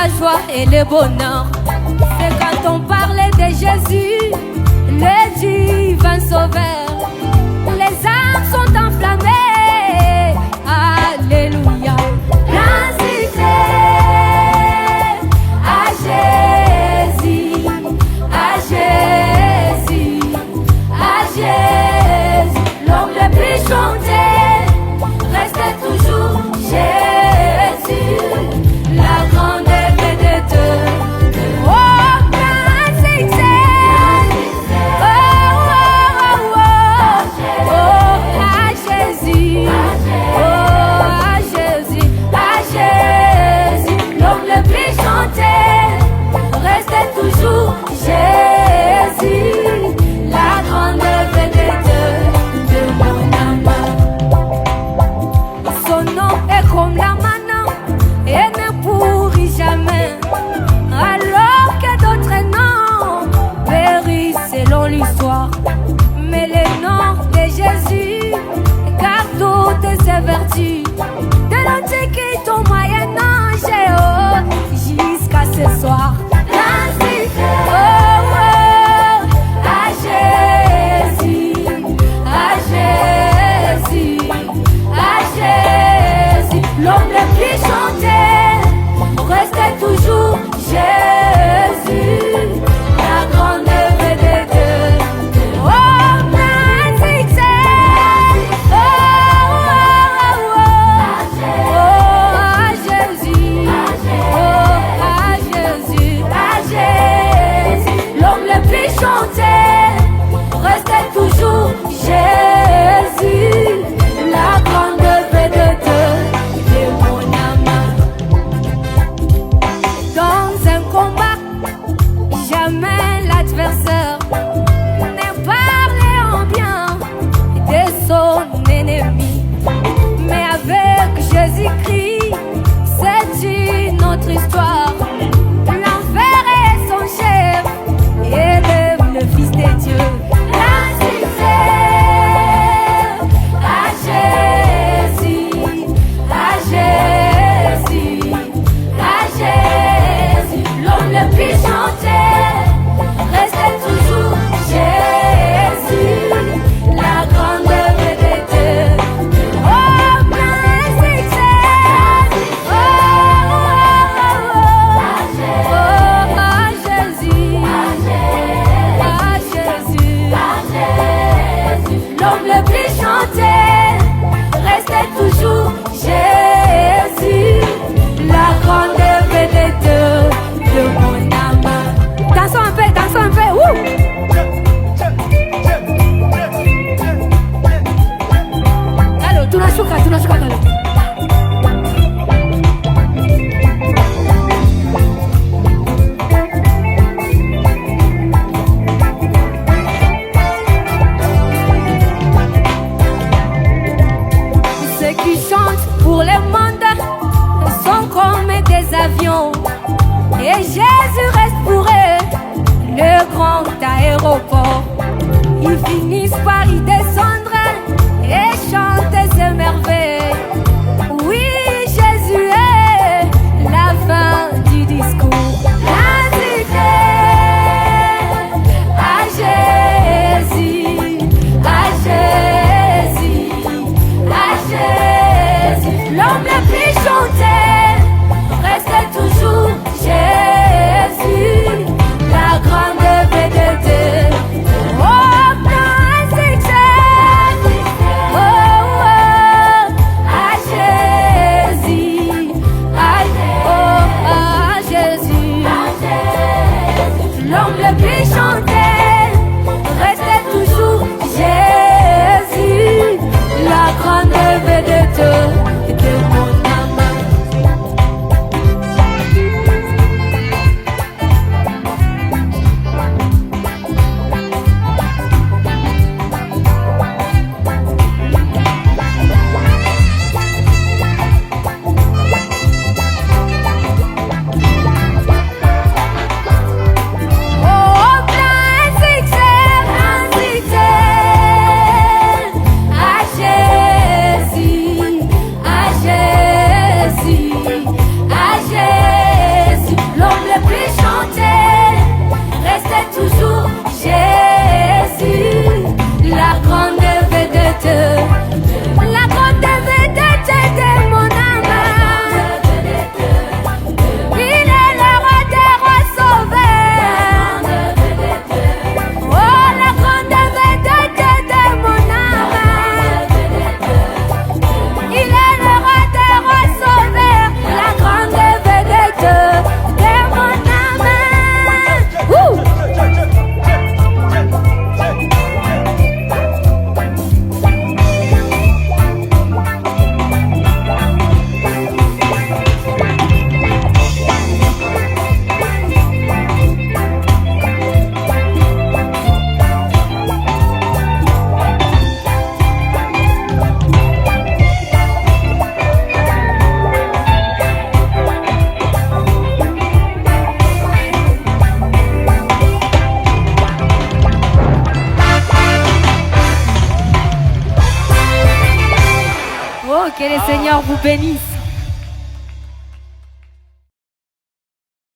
la joie et le bonheur. C'est quand on parlait de Jésus, le divin sauveur. Les âmes sont enflammées. Alléluia. L'incité à Jésus, à Jésus, à Jésus. L'homme le plus chanté restait toujours Jésus, la grande vedette. Oh, l'incité. Restait toujours Jésus, la grande vedette de mon âme. Son nom est comme la manne et ne pourrit jamais, alors que d'autres noms périssent selon l'histoire. Mais le nom de Jésus garde toutes ses vertus, de l'Antiquité au Moyen-Âge, oh, jusqu'à ce soir. L'homme le plus chanté restait toujours Jésus, la grande vedette. Oh, magnifique, oh, à Jésus, oh, à Jésus, à Jésus. L'homme le plus chanté restait toujours Jésus, la grande vedette. Jamais l'adversaire ne parlait en bien de son ennemi. Mais avec Jésus-Christ, c'est une autre histoire. L'enfer est son chef, élève le Fils de Dieu. L'incité à Jésus, à Jésus, à Jésus. L'homme le plus chanté restait toujours Jésus, la grande vedette. Oh, magnifique, oh, à Jésus, à Jésus, à Jésus. L'homme le plus chanté restait toujours Jésus, la grande vedette de mon âme. Dansons un peu, dansons un peu. Wouh! Allô, tunashuka, allô. Ceux qui chantent pour le monde sont comme des avions, et Jésus reste pour eux le grand aéroport. Ils finissent par y descendre et chanter ses merveilles. Oui, Jésus est la fin du discours. L'incité à Jésus, à Jésus, à Jésus. L'homme le plus chanté restait toujours Jésus, la grande vedette. Oh, magnifique, Que le Seigneur vous bénisse.